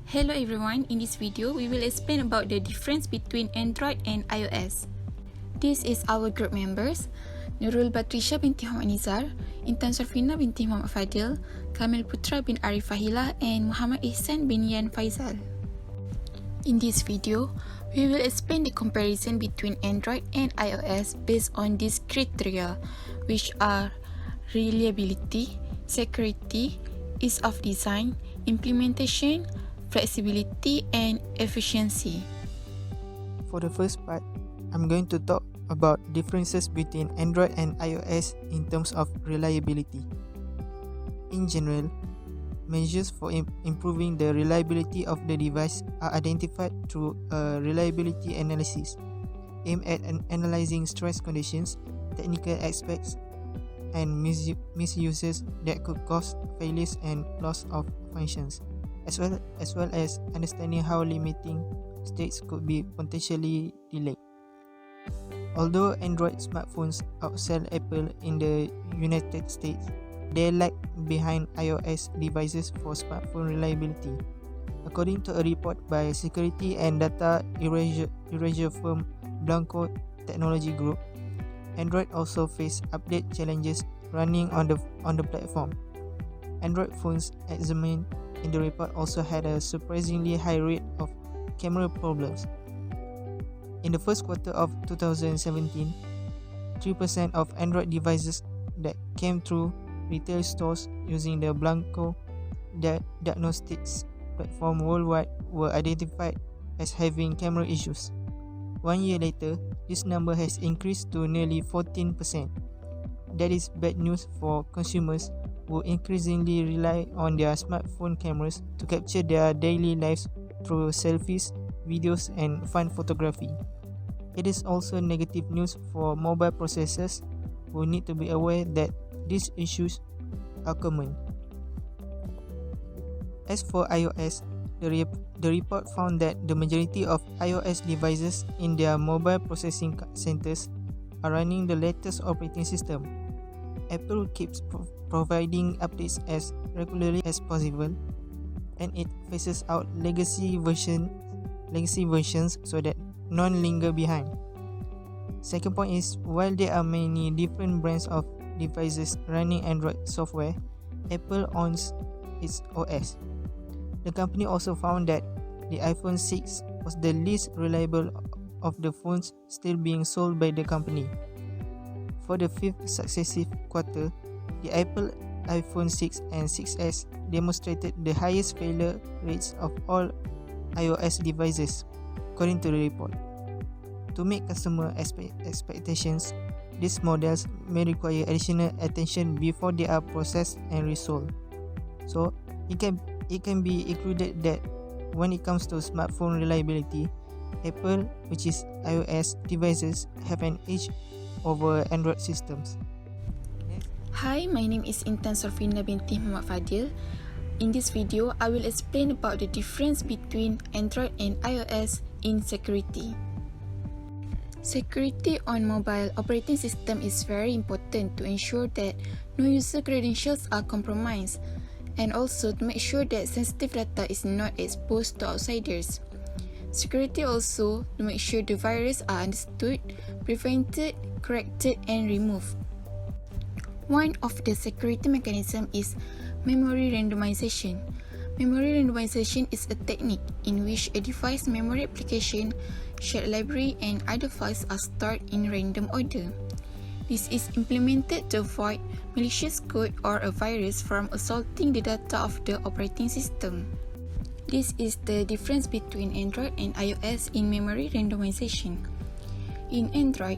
Hello everyone, in this video we will explain about the difference between Android and iOS. This is our group members: NURUL BATRISYIA binti Muhammad NIZAR, INTAN SORFINA binti Muhammad FADHIL, KAMIL PUTERA bin ARIFF FAHILLAH, and Muhammad IHSAN bin FAIZAL. In this video, we will explain the comparison between Android and iOS based on these criteria, which are reliability, security, ease of design, implementation, flexibility, and efficiency. For the first part, I'm going to talk about differences between Android and iOS in terms of reliability. In general, measures for improving the reliability of the device are identified through a reliability analysis aimed at analyzing stress conditions, technical aspects, and misuses that could cause failures and loss of functions, as well as understanding how limiting states could be potentially delayed. Although Android smartphones outsell Apple in the United States, they lag behind iOS devices for smartphone reliability. According to a report by security and data erasure firm Blanco Technology Group, Android also face update challenges running on the platform. Android phones examined in the report also had a surprisingly high rate of camera problems. In the first quarter of 2017, 3% of Android devices that came through retail stores using the Blanco diagnostics platform worldwide were identified as having camera issues. 1 year later, this number has increased to nearly 14%. That is bad news for consumers who increasingly rely on their smartphone cameras to capture their daily lives through selfies, videos, and fun photography. It is also negative news for mobile processors who need to be aware that these issues are common. As for iOS, the report found that the majority of iOS devices in their mobile processing centers are running the latest operating system. Apple keeps providing updates as regularly as possible, and it phases out legacy versions so that none linger behind. Second point is, while there are many different brands of devices running Android software, Apple owns its OS. The company also found that the iPhone 6 was the least reliable of the phones still being sold by the company. For the fifth successive quarter, the Apple iPhone 6 and 6s demonstrated the highest failure rates of all iOS devices, according to the report. To meet customer expectations, these models may require additional attention before they are processed and resold. So, it can be included that when it comes to smartphone reliability, Apple, which is iOS devices, have an edge over Android systems. Hi, my name is INTAN SORFINA binti Muhammad FADHIL. In this video, I will explain about the difference between Android and iOS in security. Security on mobile operating system is very important to ensure that no user credentials are compromised, and also to make sure that sensitive data is not exposed to outsiders. Security also to make sure the virus are understood, prevented, corrected, and removed. One of the security mechanism is memory randomization. Memory randomization is a technique in which a device memory application, shared library, and other files are stored in random order. This is implemented to avoid malicious code or a virus from assaulting the data of the operating system. This is the difference between Android and iOS in memory randomization. In Android,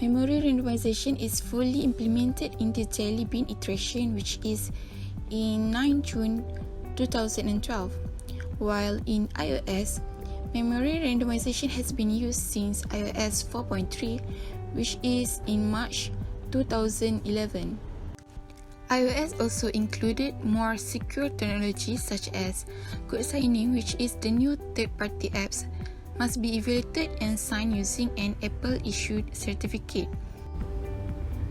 memory randomization is fully implemented in the Jelly Bean iteration, which is in 9 June 2012, while in iOS, memory randomization has been used since iOS 4.3, which is in March 2011. iOS also included more secure technologies such as code signing, which is the new third-party apps must be evaluated and signed using an Apple-issued certificate.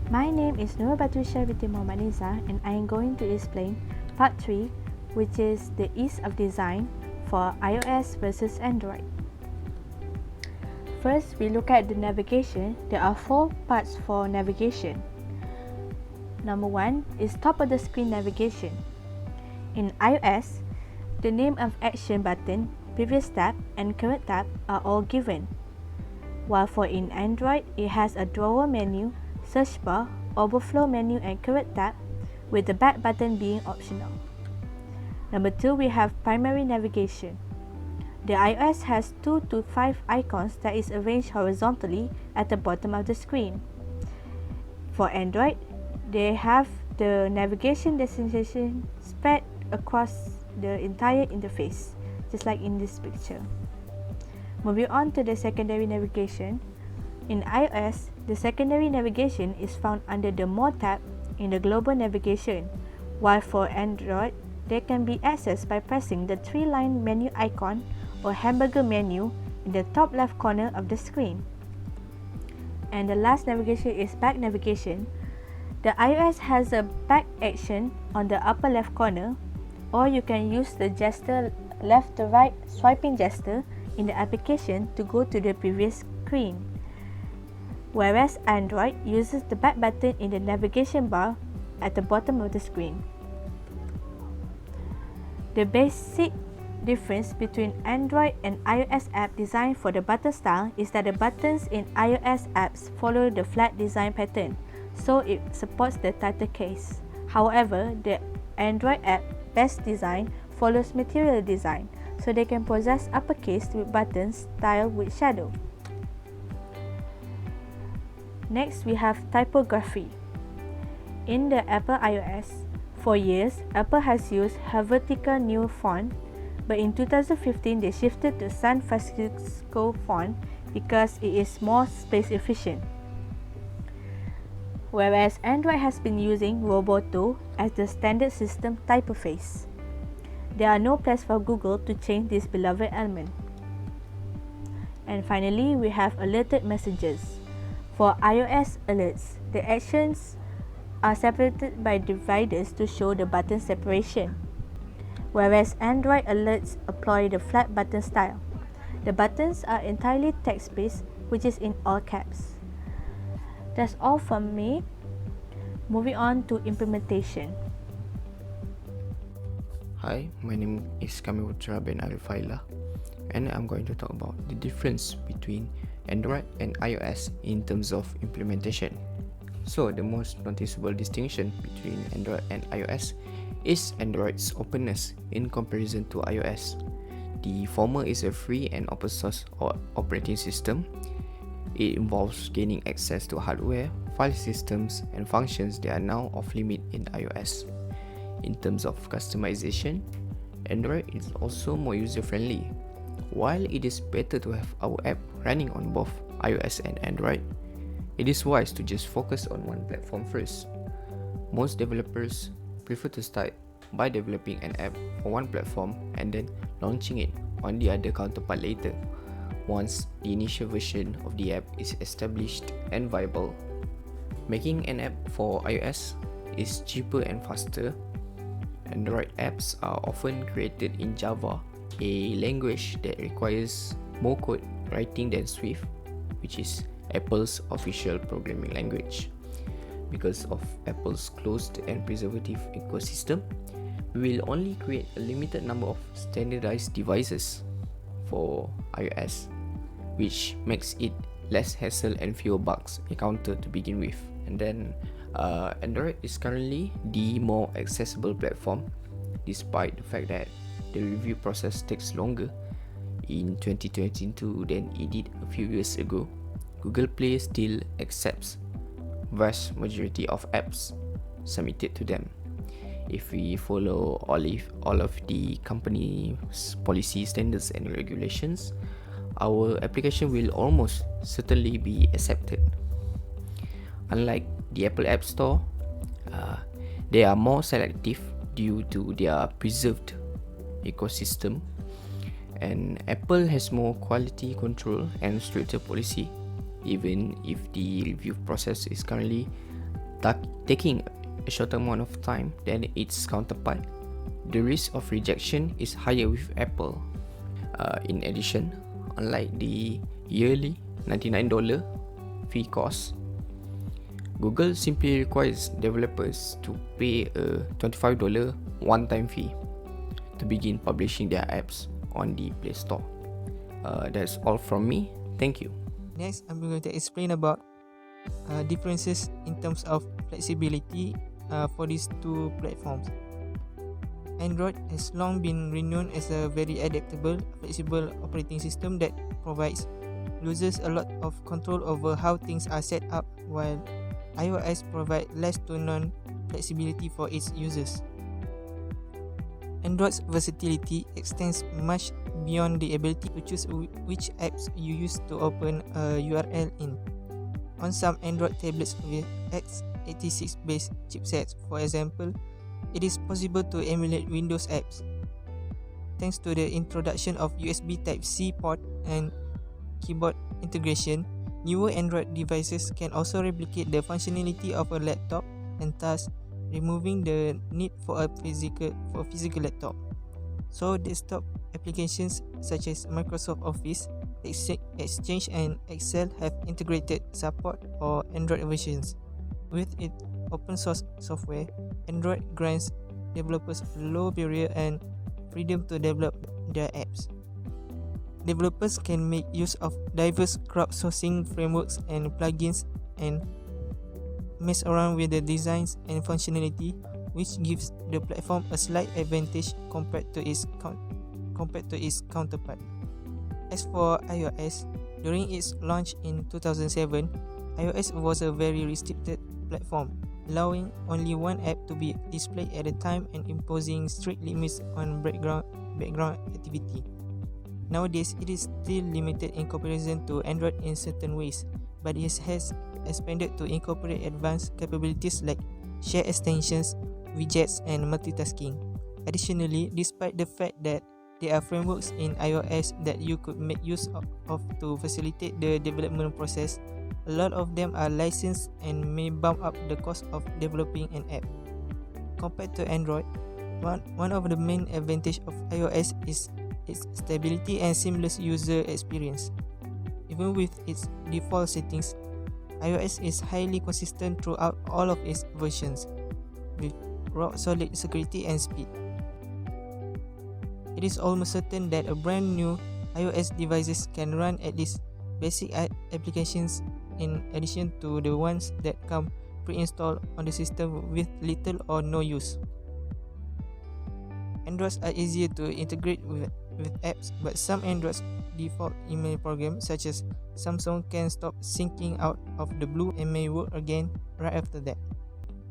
My name is NURUL BATRISYIA binti Muhammad NIZAR, and I am going to explain part 3, which is the ease of design, for iOS versus Android. First, we look at the navigation. There are 4 parts for navigation. Number 1 is top of the screen navigation. In iOS, the name of action button, previous tab and current tab are all given, while for in Android, it has a drawer menu, search bar, overflow menu and current tab, with the back button being optional. Number 2, we have primary navigation. The iOS has 2 to 5 icons that is arranged horizontally at the bottom of the screen. For Android, they have the navigation destination spread across the entire interface, just like in this picture. Moving on to the secondary navigation. In iOS, the secondary navigation is found under the More tab in the global navigation, while for Android, they can be accessed by pressing the 3-line menu icon or hamburger menu in the top left corner of the screen. And the last navigation is back navigation. The iOS has a back action on the upper left corner, or you can use the gesture left to right swiping gesture in the application to go to the previous screen, whereas Android uses the back button in the navigation bar at the bottom of the screen. The basic difference between Android and iOS app design for the button style is that the buttons in iOS apps follow the flat design pattern, so it supports the title case. However, the Android app best design follows material design, so they can possess uppercase with buttons styled with shadow. Next, we have typography. In the Apple iOS, for years, Apple has used Helvetica Neue font, but in 2015 they shifted to San Francisco font because it is more space efficient. Whereas Android has been using Roboto as the standard system typeface. There are no plans for Google to change this beloved element. And finally, we have alerted messages. For iOS alerts, the actions are separated by dividers to show the button separation, whereas Android alerts employ the flat button style. The buttons are entirely text-based, which is in all caps. That's all from me. Moving on to implementation. Hi, my name is PUTERA bin FAHILLAH, and I'm going to talk about the difference between Android and iOS in terms of implementation. So, the most noticeable distinction between Android and iOS is Android's openness in comparison to iOS. The former is a free and open source operating system. It involves gaining access to hardware, file systems, and functions that are now off-limit in iOS. In terms of customization, Android is also more user-friendly. While it is better to have our app running on both iOS and Android, it is wise to just focus on one platform first. Most developers prefer to start by developing an app for one platform and then launching it on the other counterpart later, once the initial version of the app is established and viable. Making an app for iOS is cheaper and faster. Android apps are often created in Java, a language that requires more code writing than Swift, which is Apple's official programming language. Because of Apple's closed and preservative ecosystem, we will only create a limited number of standardized devices for iOS, which makes it less hassle and fewer bugs encountered to begin with. And then Android is currently the more accessible platform, despite the fact that the review process takes longer in 2022 than it did a few years ago. Google Play still accepts vast majority of apps submitted to them. If we follow all of the company's policy standards and regulations, our application will almost certainly be accepted. Unlike the Apple App Store, they are more selective due to their preserved ecosystem, and Apple has more quality control and stricter policy. Even if the review process is currently taking a shorter amount of time than its counterpart, the risk of rejection is higher with Apple In addition, unlike the yearly $99 fee cost, Google simply requires developers to pay a $25 one-time fee to begin publishing their apps on the Play Store. That's all from me. Thank you. Next, I'm going to explain about differences in terms of flexibility for these two platforms. Android has long been renowned as a very adaptable, flexible operating system that provides users a lot of control over how things are set up, while iOS provides less to none flexibility for its users. Android's versatility extends much beyond the ability to choose which apps you use to open a URL in. On some Android tablets with x86 based chipsets, for example, it is possible to emulate Windows apps. Thanks to the introduction of USB Type-C port and keyboard integration, newer Android devices can also replicate the functionality of a laptop, and thus removing the need for a physical laptop. So desktop applications such as Microsoft Office, Exchange and Excel have integrated support for Android versions. With its open source software, Android grants developers a low barrier and freedom to develop their apps. Developers can make use of diverse crowdsourcing frameworks and plugins and mess around with the designs and functionality, which gives the platform a slight advantage compared to its counterpart. As for iOS, during its launch in 2007, iOS was a very restricted platform, allowing only one app to be displayed at a time and imposing strict limits on background activity. Nowadays, it is still limited in comparison to Android in certain ways, but it has expanded to incorporate advanced capabilities like share extensions, widgets, and multitasking. Additionally, despite the fact that there are frameworks in iOS that you could make use of to facilitate the development process, a lot of them are licensed and may bump up the cost of developing an app. Compared to Android, one of the main advantages of iOS is its stability and seamless user experience. Even with its default settings, iOS is highly consistent throughout all of its versions, with rock-solid security and speed. It is almost certain that a brand new iOS devices can run at least basic applications in addition to the ones that come pre-installed on the system with little or no use. Androids are easier to integrate with apps, but some Androids default email programs such as Samsung can stop syncing out of the blue and may work again right after that.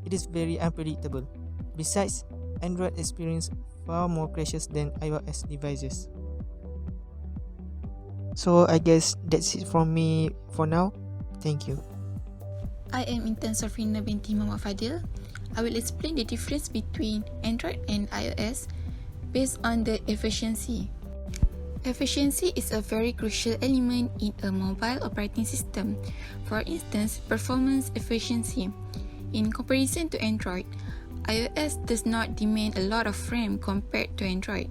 It is very unpredictable. Besides, Android experience far more crashes than iOS devices. So I guess that's it from me for now. Thank you. I am INTAN SORFINA binti Muhammad FADHIL. I will explain the difference between Android and iOS based on the efficiency. Efficiency is a very crucial element in a mobile operating system. For instance, performance efficiency. In comparison to Android, iOS does not demand a lot of RAM compared to Android.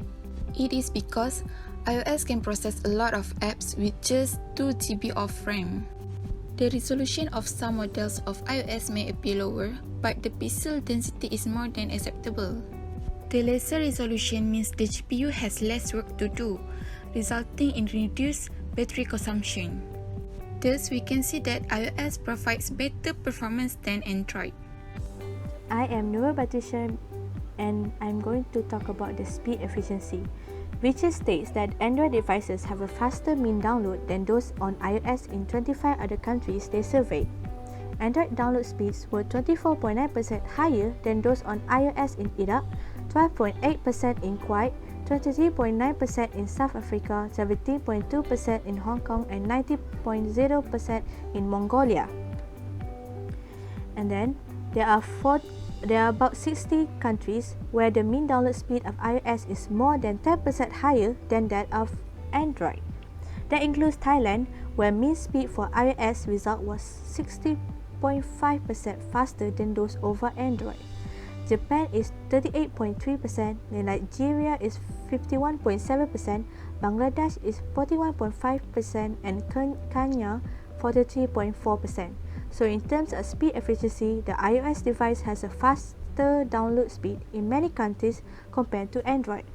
It is because iOS can process a lot of apps with just 2 GB of RAM. The resolution of some models of iOS may appear lower, but the pixel density is more than acceptable. The lesser resolution means the GPU has less work to do, resulting in reduced battery consumption. Thus, we can see that iOS provides better performance than Android. I am NURUL and I'm going to talk about the speed efficiency, which states that Android devices have a faster mean download than those on iOS in 25 other countries they surveyed. Android download speeds were 24.9% higher than those on iOS in Iraq, 12.8% in Kuwait, 23.9% in South Africa, 17.2% in Hong Kong, and 90.0% in Mongolia. And then there are about 60 countries where the mean download speed of iOS is more than 10% higher than that of Android. That includes Thailand, where mean speed for iOS result was 60.5% faster than those over Android. Japan is 38.3%, and Nigeria is 51.7%, Bangladesh is 41.5% and Kenya 43.4%. So in terms of speed efficiency, the iOS device has a faster download speed in many countries compared to Android.